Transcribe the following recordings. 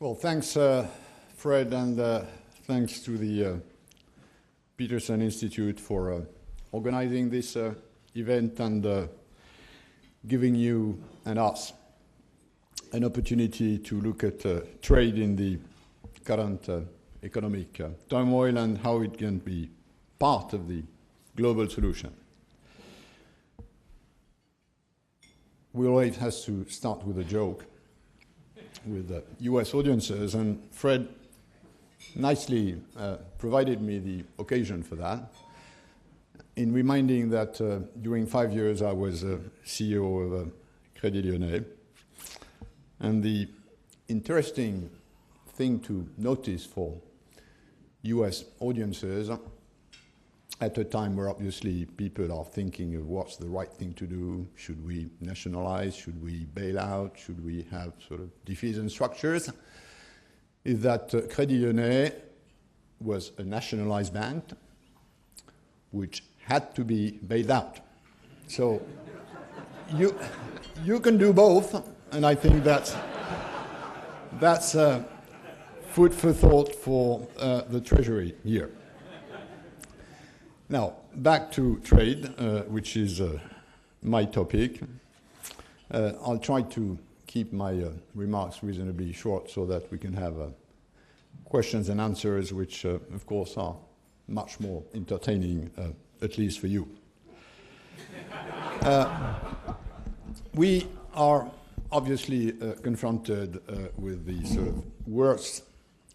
Well, thanks, Fred, and thanks to the Peterson Institute for organizing this event and giving you and us an opportunity to look at trade in the current economic turmoil and how it can be part of the global solution. We always have to start with a joke with US audiences, and Fred nicely provided me the occasion for that in reminding that during 5 years I was CEO of Crédit Lyonnais. And the interesting thing to notice for US audiences at a time where obviously people are thinking of what's the right thing to do, should we nationalize, should we bail out, should we have sort of diffusion structures, is that Crédit Lyonnais was a nationalized bank which had to be bailed out. So you can do both, and I think that's food for thought for the Treasury here. Now, back to trade, which is my topic. I'll try to keep my remarks reasonably short so that we can have questions and answers, which, of course, are much more entertaining, at least for you. We are obviously confronted with the sort of worst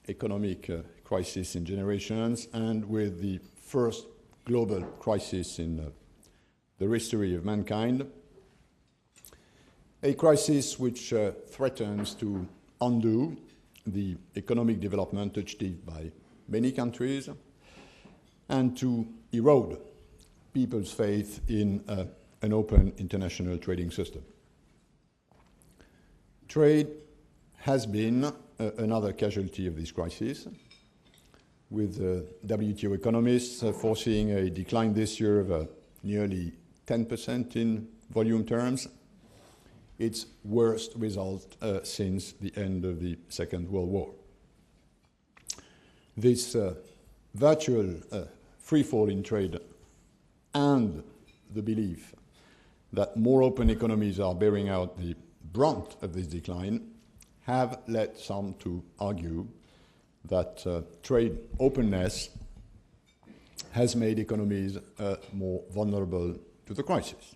economic crisis in generations, and with the first global crisis in the history of mankind. A crisis which threatens to undo the economic development achieved by many countries and to erode people's faith in an open international trading system. Trade has been another casualty of this crisis, with WTO economists foreseeing a decline this year of nearly 10% in volume terms, its worst result since the end of the Second World War. This virtual freefall in trade and the belief that more open economies are bearing out the brunt of this decline have led some to argue that trade openness has made economies more vulnerable to the crisis.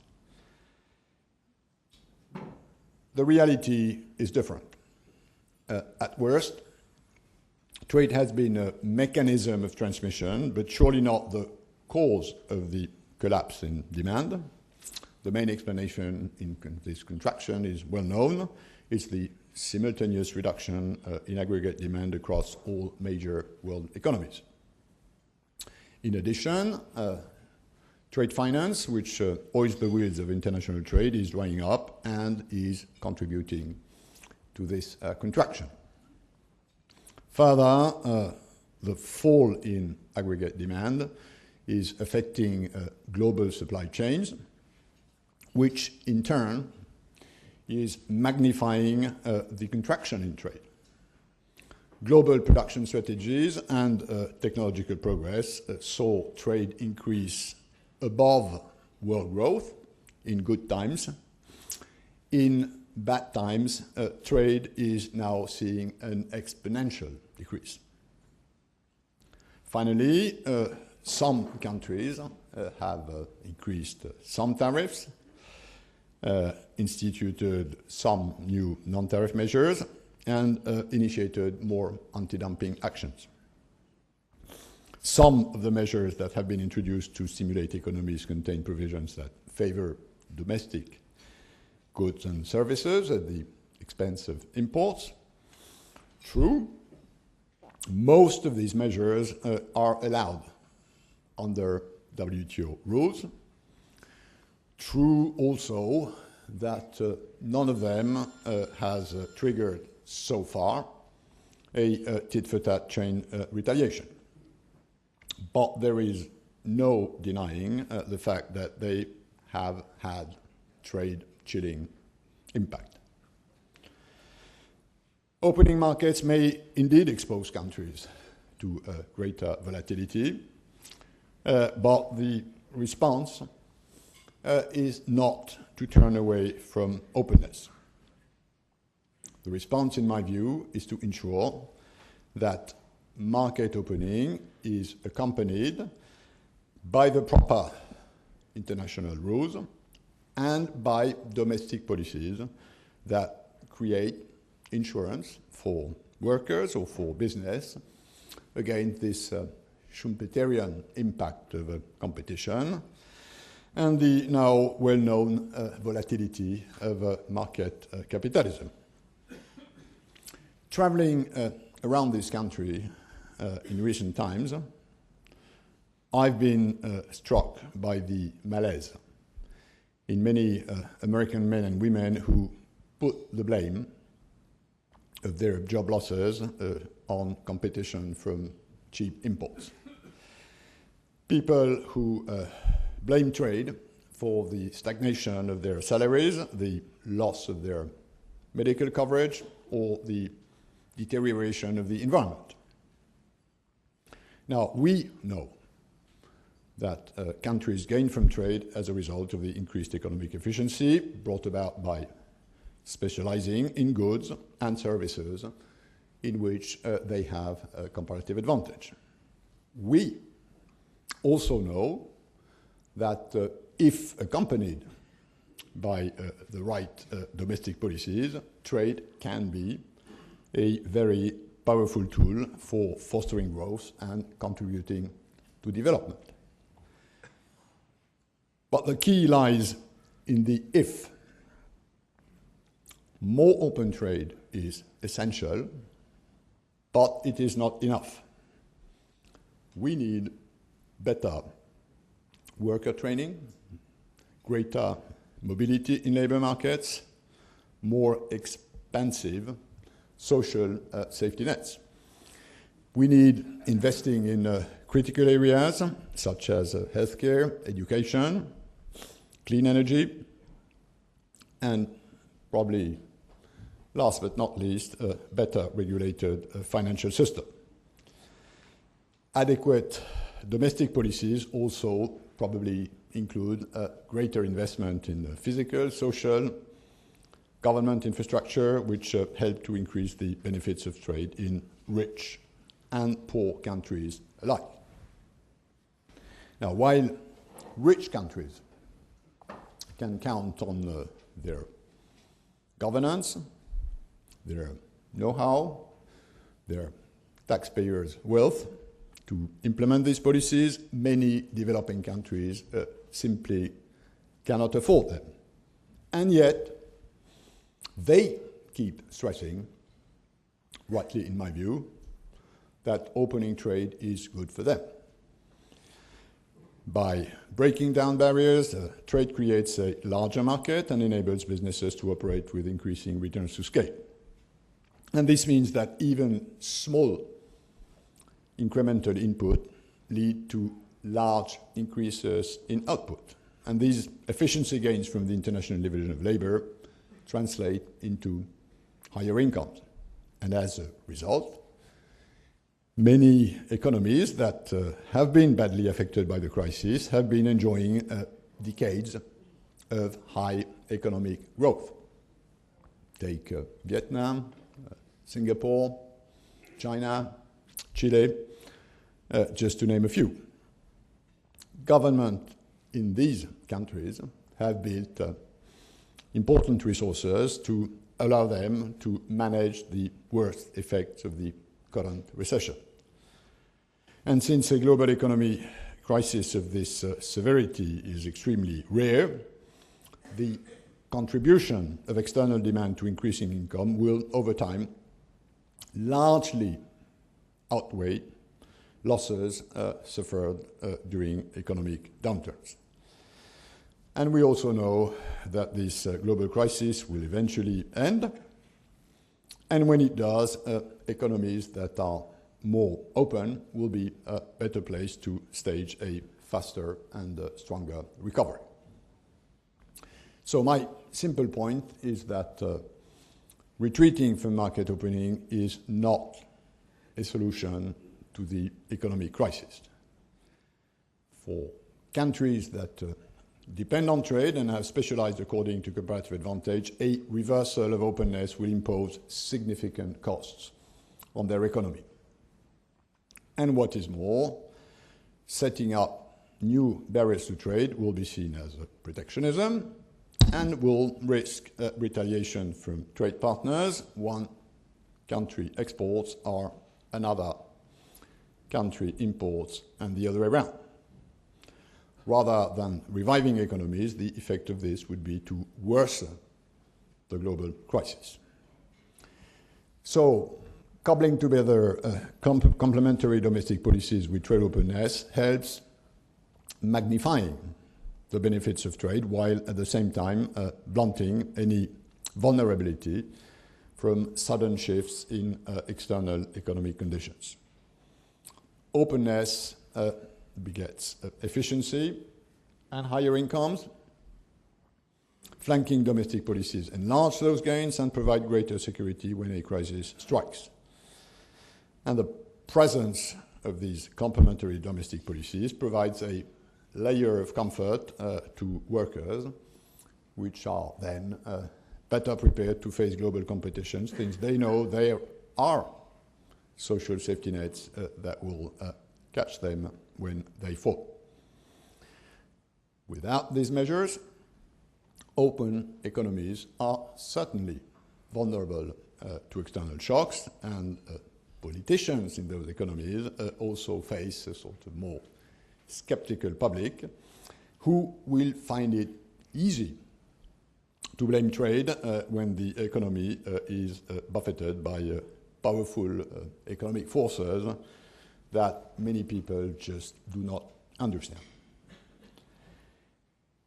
The reality is different. At worst, trade has been a mechanism of transmission, but surely not the cause of the collapse in demand. The main explanation in this contraction is well known. It's the simultaneous reduction in aggregate demand across all major world economies. In addition, trade finance, which oils the wheels of international trade, is drying up and is contributing to this contraction. Further, the fall in aggregate demand is affecting global supply chains, which in turn is magnifying the contraction in trade. Global production strategies and technological progress saw trade increase above world growth in good times. In bad times, trade is now seeing an exponential decrease. Finally, some countries have increased some tariffs, instituted some new non-tariff measures, and initiated more anti-dumping actions. Some of the measures that have been introduced to stimulate economies contain provisions that favor domestic goods and services at the expense of imports. True, most of these measures are allowed under WTO rules. True also that none of them has triggered so far a tit-for-tat chain retaliation. But there is no denying the fact that they have had trade chilling impact. Opening markets may indeed expose countries to greater volatility, but the response is not to turn away from openness. The response, in my view, is to ensure that market opening is accompanied by the proper international rules and by domestic policies that create insurance for workers or for business against this Schumpeterian impact of competition and the now well-known volatility of market capitalism. Traveling around this country in recent times, I've been struck by the malaise in many American men and women who put the blame of their job losses on competition from cheap imports. People who blame trade for the stagnation of their salaries, the loss of their medical coverage, or the deterioration of the environment. Now, we know that countries gain from trade as a result of the increased economic efficiency brought about by specializing in goods and services in which they have a comparative advantage. We also know that if accompanied by the right domestic policies, trade can be a very powerful tool for fostering growth and contributing to development. But the key lies in the if. More open trade is essential, but it is not enough. We need better worker training, greater mobility in labor markets, more expansive social safety nets. We need investing in critical areas such as healthcare, education, clean energy, and probably last but not least, a better regulated financial system. Adequate domestic policies also probably include greater investment in physical, social, government infrastructure, which help to increase the benefits of trade in rich and poor countries alike. Now, while rich countries can count on their governance, their know-how, their taxpayers' wealth to implement these policies, many developing countries simply cannot afford them. And yet, they keep stressing, rightly in my view, that opening trade is good for them. By breaking down barriers, trade creates a larger market and enables businesses to operate with increasing returns to scale. And this means that even small incremental input lead to large increases in output. And these efficiency gains from the international division of labor translate into higher incomes. And as a result, many economies that have been badly affected by the crisis have been enjoying decades of high economic growth. Take Vietnam, Singapore, China, Chile, just to name a few. Government in these countries have built important resources to allow them to manage the worst effects of the current recession. And since a global economy crisis of this severity is extremely rare, the contribution of external demand to increasing income will, over time, largely outweigh losses suffered during economic downturns. And we also know that this global crisis will eventually end. And when it does, economies that are more open will be a better place to stage a faster and stronger recovery. So my simple point is that retreating from market opening is not a solution to the economic crisis. For countries that depend on trade and have specialized according to comparative advantage, a reversal of openness will impose significant costs on their economy. And what is more, setting up new barriers to trade will be seen as protectionism and will risk retaliation from trade partners. One country exports or another country imports, and the other way around. Rather than reviving economies, the effect of this would be to worsen the global crisis. So, coupling together complementary domestic policies with trade openness helps magnifying the benefits of trade while at the same time blunting any vulnerability from sudden shifts in external economic conditions. Openness begets efficiency and higher incomes. Flanking domestic policies enlarge those gains and provide greater security when a crisis strikes. And the presence of these complementary domestic policies provides a layer of comfort to workers, which are then better prepared to face global competition, since they know there are social safety nets that will catch them when they fall. Without these measures, open economies are certainly vulnerable to external shocks, and politicians in those economies also face a sort of more skeptical public who will find it easy to blame trade when the economy is buffeted by powerful economic forces that many people just do not understand.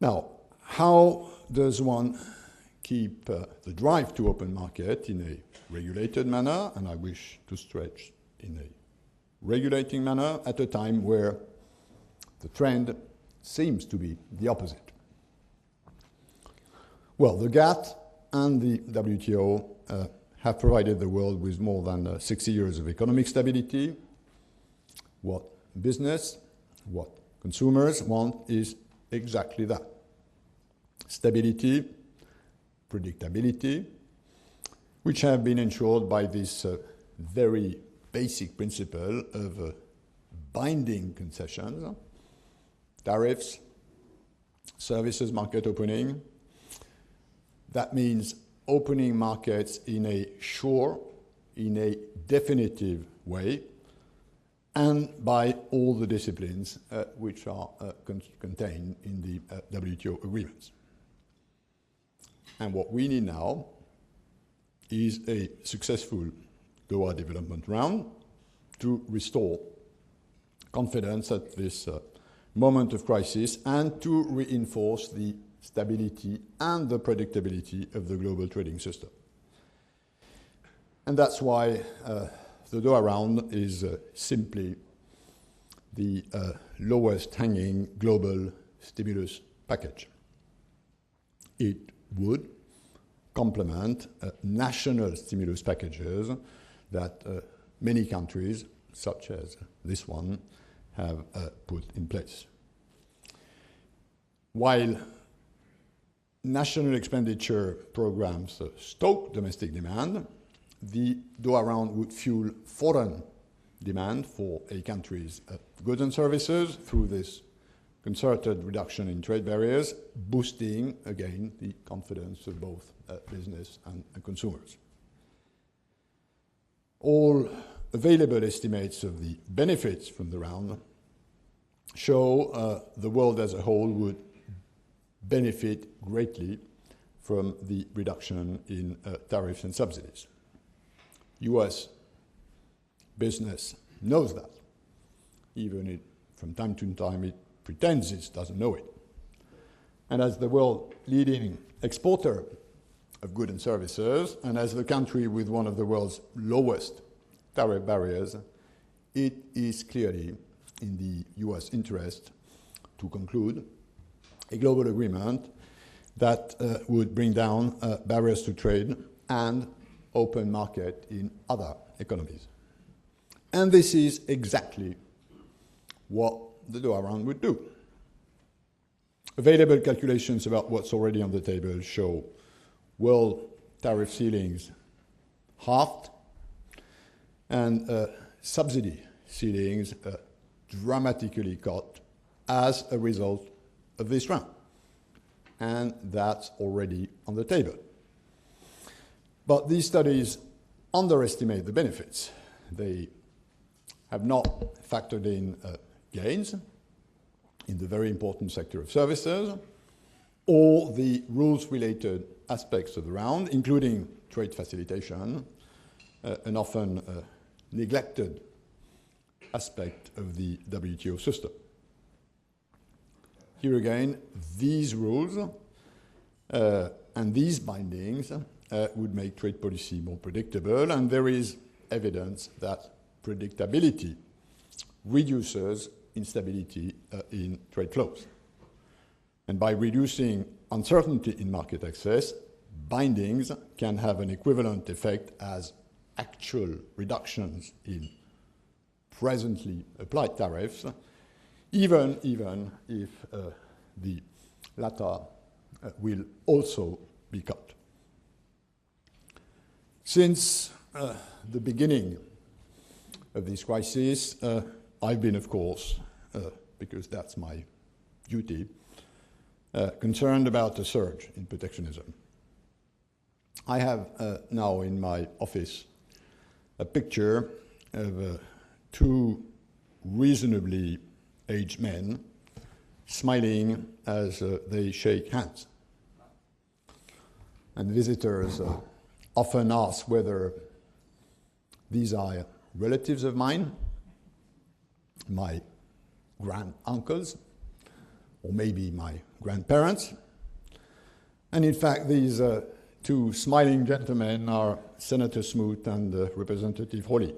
Now, how does one keep the drive to open market in a regulated manner, and I wish to stretch in a regulating manner, at a time where the trend seems to be the opposite? Well, the GATT and the WTO have provided the world with more than 60 years of economic stability. What business, what consumers want is exactly that. Stability, predictability, which have been ensured by this very basic principle of binding concessions, tariffs, services market opening. That means opening markets in a sure, in a definitive way, and by all the disciplines which are contained in the WTO agreements. And what we need now is a successful Doha Development Round to restore confidence at this moment of crisis and to reinforce the stability and the predictability of the global trading system. And that's why the Doha Round is simply the lowest hanging global stimulus package. It would complement national stimulus packages that many countries, such as this one, have put in place. While national expenditure programs stoke domestic demand, the Doha Round would fuel foreign demand for a country's goods and services through this concerted reduction in trade barriers, boosting, again, the confidence of both business and consumers. All available estimates of the benefits from the round show the world as a whole would benefit greatly from the reduction in tariffs and subsidies. US business knows that, even if from time to time it pretends it doesn't know it. And as the world leading exporter of goods and services, and as the country with one of the world's lowest tariff barriers, it is clearly in the US interest to conclude a global agreement that would bring down barriers to trade and open market in other economies. And this is exactly what the Doha Round would do. Available calculations about what's already on the table show world tariff ceilings halved and subsidy ceilings dramatically cut as a result of this round. And that's already on the table. But these studies underestimate the benefits. They have not factored in gains in the very important sector of services or the rules-related aspects of the round, including trade facilitation, an often neglected aspect of the WTO system. Here again, these rules and these bindings would make trade policy more predictable, and there is evidence that predictability reduces instability in trade flows. And by reducing uncertainty in market access, bindings can have an equivalent effect as actual reductions in presently applied tariffs, even if the latter will also be cut. Since the beginning of this crisis, I've been, of course, because that's my duty, concerned about a surge in protectionism. I have now in my office a picture of two reasonably aged men smiling as they shake hands. And visitors often ask whether these are relatives of mine, my grand-uncles, or maybe my grandparents. And in fact, these two smiling gentlemen are Senator Smoot and Representative Hawley,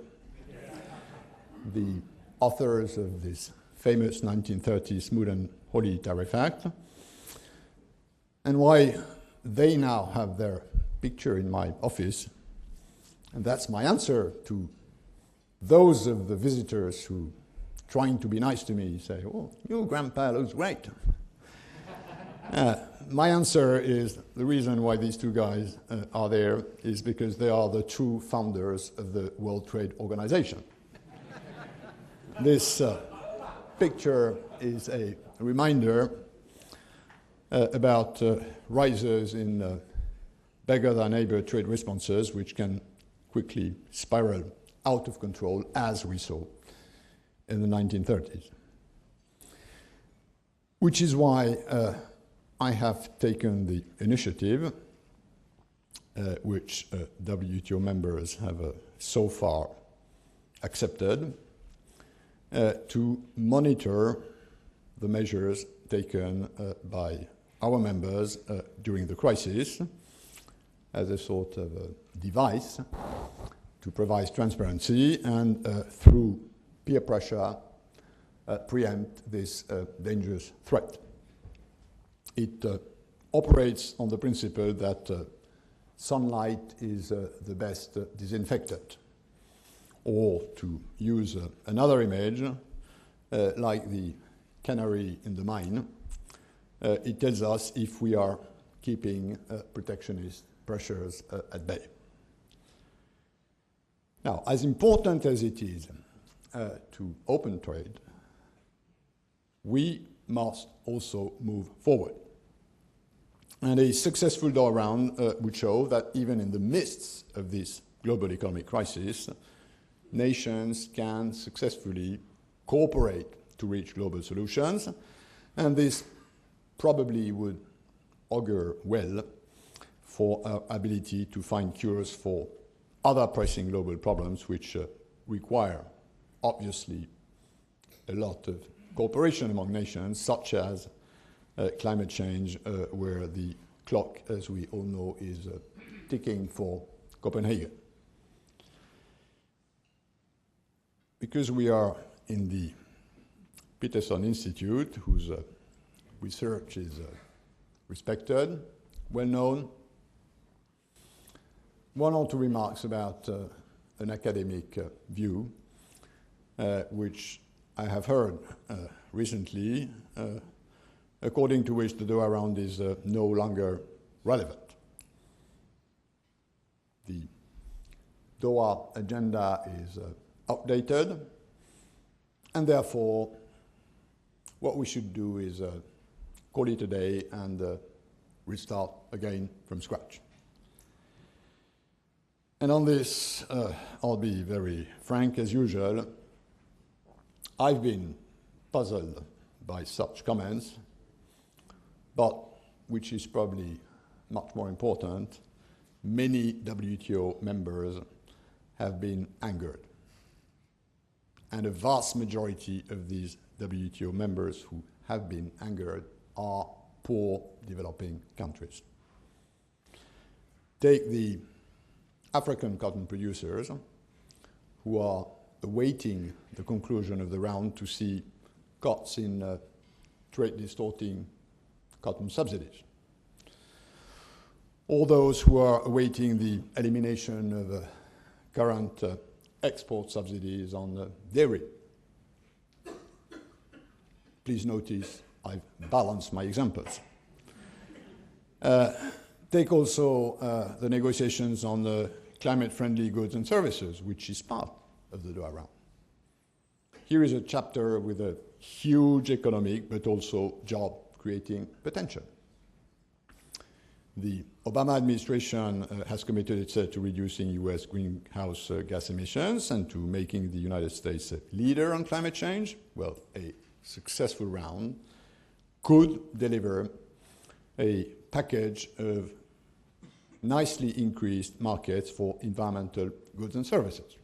the authors of this famous 1930 Smoot and Hawley Tariff Act. And why they now have their picture in my office, and that's my answer to those of the visitors who, trying to be nice to me, say, "Oh, your grandpa looks great." My answer is the reason why these two guys are there is because they are the true founders of the World Trade Organization. This picture is a reminder about rises in beggar-than-neighbor trade responses, which can quickly spiral out of control, as we saw in the 1930s. Which is why I have taken the initiative, which WTO members have so far accepted, to monitor the measures taken by our members during the crisis as a sort of a device to provide transparency and through peer pressure preempt this dangerous threat. It operates on the principle that sunlight is the best disinfectant. Or to use another image, like the canary in the mine, it tells us if we are keeping protectionist pressures at bay. Now, as important as it is to open trade, we must also move forward. And a successful Doha Round would show that even in the midst of this global economic crisis, nations can successfully cooperate to reach global solutions, and this probably would augur well for our ability to find cures for other pressing global problems which require, obviously, a lot of cooperation among nations, such as climate change, where the clock, as we all know, is ticking for Copenhagen. Because we are in the Peterson Institute, whose research is respected, well known, one or two remarks about an academic view, which I have heard recently, according to which the Doha Round is no longer relevant. The Doha agenda is outdated, and therefore what we should do is call it a day and restart again from scratch. And on this, I'll be very frank as usual. I've been puzzled by such comments, but which is probably much more important, many WTO members have been angered. And a vast majority of these WTO members who have been angered are poor developing countries. Take the African cotton producers who are awaiting the conclusion of the round to see cuts in trade distorting cotton subsidies. All those who are awaiting the elimination of current export subsidies on dairy. Please notice I've balanced my examples. Take also the negotiations on the climate-friendly goods and services, which is part of the Doha Round. Here is a chapter with a huge economic but also job-creating potential. The Obama administration has committed itself to reducing U.S. greenhouse gas emissions and to making the United States a leader on climate change. Well, a successful round could deliver a package of nicely increased markets for environmental goods and services.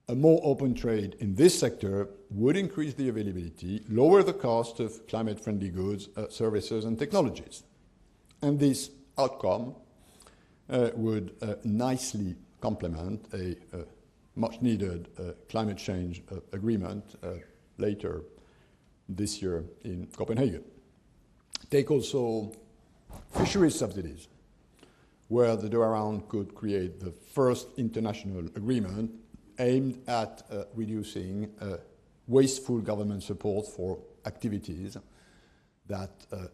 A more open trade in this sector would increase the availability, lower the cost of climate-friendly goods, services, and technologies. And this outcome would nicely complement a much-needed climate change agreement later this year in Copenhagen. Take also fisheries subsidies, where the Doha Round could create the first international agreement aimed at reducing wasteful government support for activities that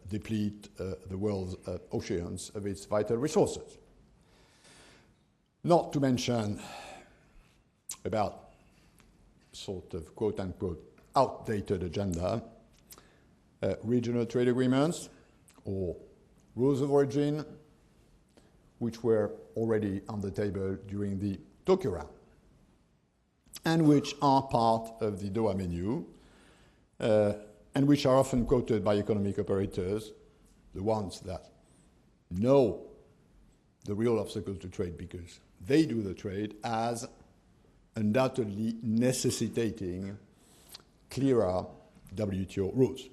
deplete the world's oceans of its vital resources. Not to mention about sort of quote-unquote outdated agenda, regional trade agreements or rules of origin, which were already on the table during the Tokyo Round, and which are part of the Doha menu, and which are often quoted by economic operators, the ones that know the real obstacle to trade because they do the trade, as undoubtedly necessitating clearer WTO rules.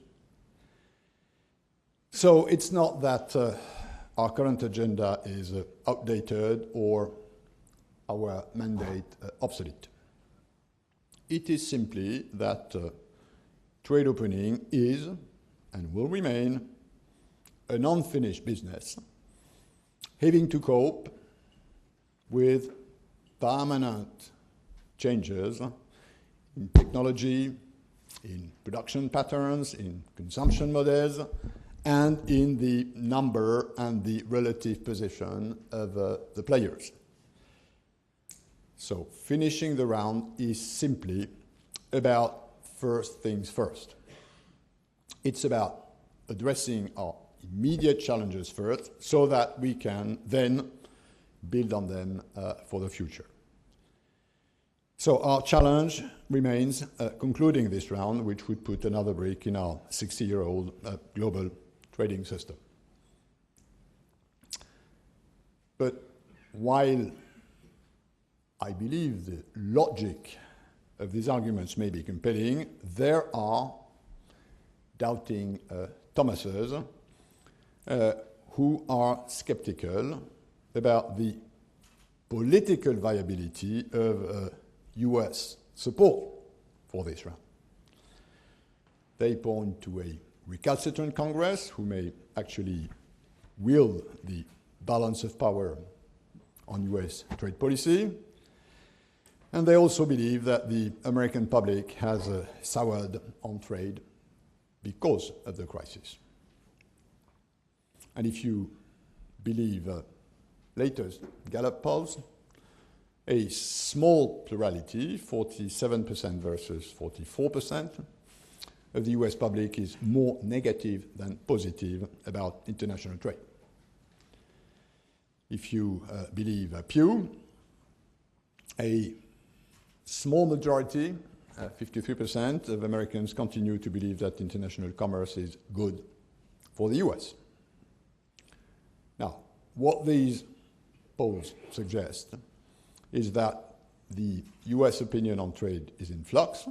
So it's not that our current agenda is outdated or our mandate obsolete. It is simply that trade opening is and will remain an unfinished business, having to cope with permanent changes in technology, in production patterns, in consumption models, and in the number and the relative position of the players. So finishing the round is simply about first things first. It's about addressing our immediate challenges first so that we can then build on them for the future. So our challenge remains concluding this round, which would put another brick in our 60-year-old global trading system. But while I believe the logic of these arguments may be compelling, there are doubting Thomases who are skeptical about the political viability of US support for this round. They point to a recalcitrant Congress who may actually wield the balance of power on US trade policy. And they also believe that the American public has soured on trade because of the crisis. And if you believe latest Gallup polls, a small plurality, 47% versus 44%, of the US public is more negative than positive about international trade. If you believe Pew, a small majority, 53% of Americans continue to believe that international commerce is good for the US. Now, what these polls suggest is that the US opinion on trade is in flux,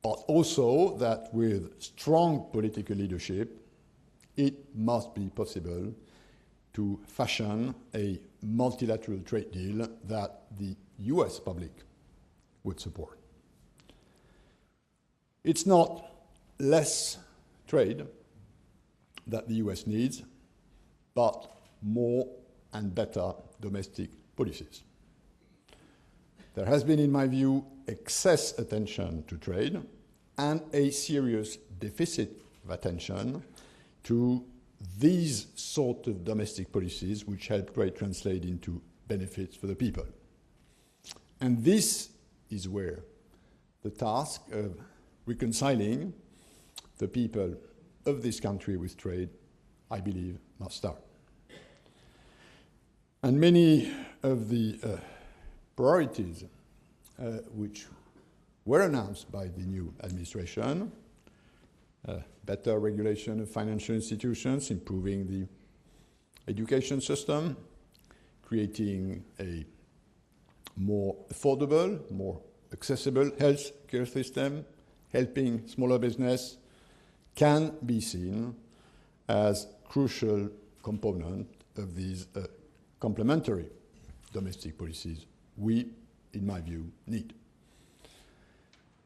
but also that with strong political leadership, it must be possible to fashion a multilateral trade deal that the US public would support. It's not less trade that the US needs, but more and better domestic policies. There has been, in my view, excess attention to trade and a serious deficit of attention to these sort of domestic policies which help trade translate into benefits for the people. And this is where the task of reconciling the people of this country with trade, I believe, must start. And many of the priorities which were announced by the new administration, better regulation of financial institutions, improving the education system, creating a more affordable, more accessible health care system, helping smaller business, can be seen as crucial component of these complementary domestic policies we, in my view, need.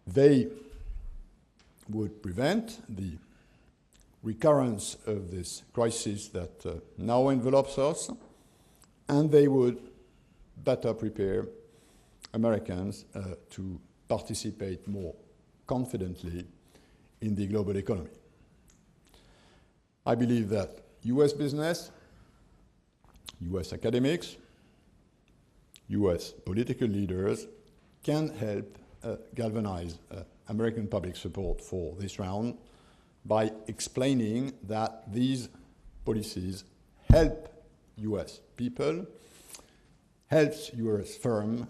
They would prevent the recurrence of this crisis that now envelops us, and they would better prepare Americans to participate more confidently in the global economy. I believe that US business, US academics, US political leaders can help galvanize American public support for this round by explaining that these policies help US people, helps US firms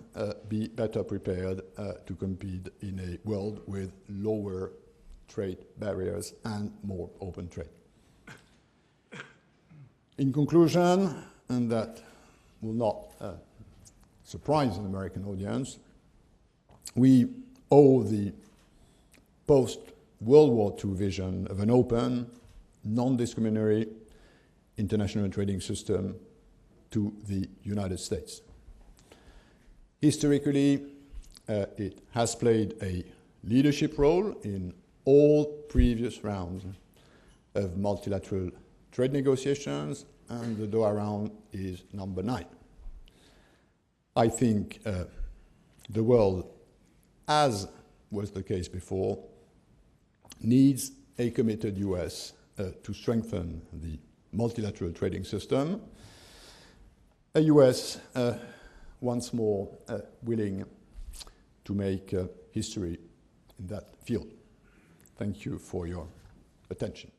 be better prepared to compete in a world with lower trade barriers and more open trade. In conclusion, and that will not surprise an American audience, we owe the post-World War II vision of an open, non-discriminatory international trading system to the United States. Historically, it has played a leadership role in all previous rounds of multilateral trade negotiations, and the Doha Round is number 9. I think the world, as was the case before, needs a committed US to strengthen the multilateral trading system, a US once more willing to make history in that field. Thank you for your attention.